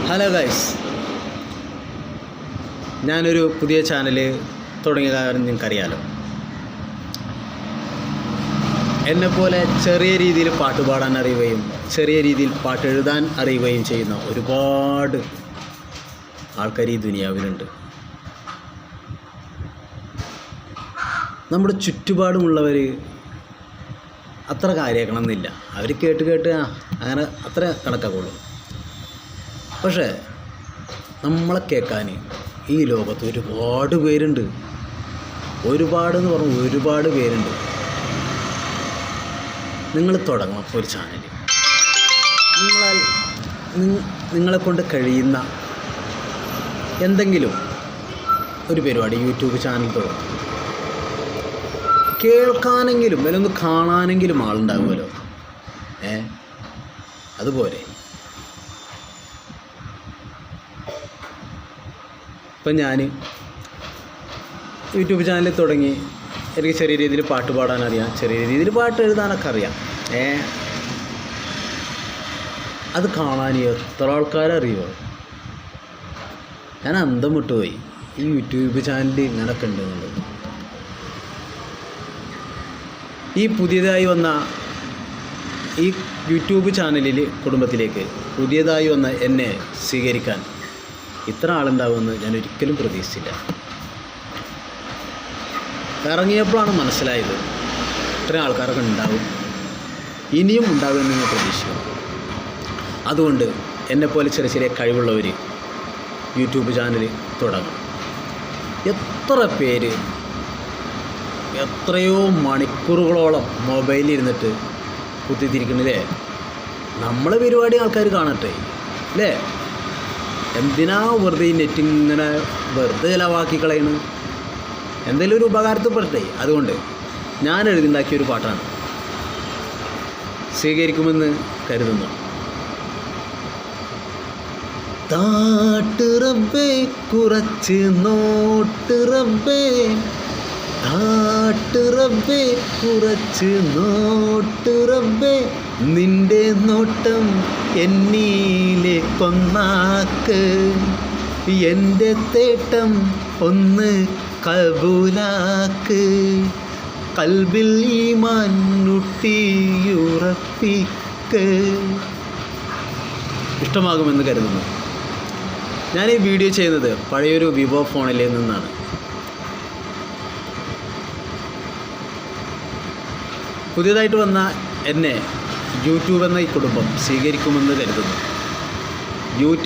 Hello guys, ഞാനൊരു പുതിയ channel തുടങ്ങിയ കാരണം നിങ്ങൾക്കറിയാലോ. എന്നെപ്പോലെ ചെറിയ രീതിയിൽ പാട്ട് പാടാൻ അറിയുകയും ചെറിയ രീതിയിൽ പാട്ട് എഴുതാൻ അറിയുകയും ചെയ്യുന്ന ഒരുപാട് ആൾക്കാർ ഈ ദുനിയാവിലുണ്ട്. നമ്മുടെ ചുറ്റുപാടുമുള്ളവർ അത്ര കാര്യമാക്കണമെന്നില്ല. അവർ കേട്ട് അങ്ങനെ അത്ര കണക്കാക്കുള്ളൂ. പക്ഷേ നമ്മളെ കേൾക്കാൻ ഈ ലോകത്ത് ഒരുപാട് പേരുണ്ട്. ഒരുപാടെന്ന് പറഞ്ഞാൽ ഒരുപാട് പേരുണ്ട്. നിങ്ങൾ തുടങ്ങണം ഒരു ചാനൽ. നിങ്ങളെക്കൊണ്ട് കഴിയുന്ന എന്തെങ്കിലും ഒരു പരിപാടി, യൂട്യൂബ് ചാനൽ തുടങ്ങും. കേൾക്കാനെങ്കിലും അല്ലെങ്കിൽ ഒന്ന് കാണാനെങ്കിലും ആളുണ്ടാകുമല്ലോ. അതുപോലെ ഇപ്പം ഞാൻ യൂട്യൂബ് ചാനൽ തുടങ്ങി. എനിക്ക് ചെറിയ രീതിയിൽ പാട്ട് പാടാനറിയാം, ചെറിയ രീതിയിൽ പാട്ട് എഴുതാനൊക്കെ അറിയാം. അത് കാണാൻ എത്ര ആൾക്കാരറിയുമോ? ഞാൻ അന്തം വിട്ടുപോയി ഈ യൂട്യൂബ് ചാനൽ ഇങ്ങനെയൊക്കെ ഉണ്ടെന്നുള്ളത്. ഈ പുതിയതായി വന്ന ഈ യൂട്യൂബ് ചാനലിൽ കുടുംബത്തിലേക്ക് പുതിയതായി വന്ന എന്നെ സ്വീകരിക്കാൻ ഇത്ര ആളുണ്ടാവുമെന്ന് ഞാൻ ഒരിക്കലും പ്രതീക്ഷിച്ചില്ല. ഇറങ്ങിയപ്പോഴാണ് മനസ്സിലായത് ഇത്രയും ആൾക്കാരൊക്കെ ഉണ്ടാവും, ഇനിയും ഉണ്ടാകുമെന്ന് ഞാൻ പ്രതീക്ഷിക്കുന്നു. അതുകൊണ്ട് എന്നെപ്പോലെ ചെറിയ ചെറിയ കഴിവുള്ളവർ യൂട്യൂബ് ചാനൽ തുടങ്ങും. എത്ര പേര് എത്രയോ മണിക്കൂറുകളോളം മൊബൈലിൽ ഇരുന്നിട്ട് കുത്തിത്തിരിക്കണില്ലേ? നമ്മളെ പരിപാടി ആൾക്കാർ കാണട്ടെ അല്ലേ? എന്തിനാ വെറുതെ ഈ നെറ്റ് ഇങ്ങനെ വെറുതെ ചിലവാക്കി കളയണ്? എന്തെങ്കിലും ഒരു ഉപകാരത്തിൽപ്പെടട്ടെ. അതുകൊണ്ട് ഞാൻ എഴുതിണ്ടാക്കിയൊരു പാട്ടാണ്, സ്വീകരിക്കുമെന്ന് കരുതുന്നു. താട്ട് റബ്ബേ കുറച്ച് നോട്ട് റബ്ബേ, താട്ട് റബ്ബേ കുറച്ച് നോട്ട് റബ്ബേ, നിന്റെ നോട്ടം എന്നീലെ കൊന്നാക്ക്, എൻ്റെ തേട്ടം ഒന്ന് കബൂലാക്ക്, കൽബിൽ ഈമാൻ ഊട്ടിയുറപ്പിക്ക്. ഇഷ്ടമാകുമെന്ന് കരുതുന്നു. ഞാൻ ഈ വീഡിയോ ചെയ്യുന്നത് പഴയൊരു വിവോ ഫോണിൽ നിന്നാണ്. പുതിയതായിട്ട് വന്ന എന്നെ യൂട്യൂബ് എന്ന ഈ കുടുംബം സ്വീകരിക്കുമെന്ന് കരുതുന്നു.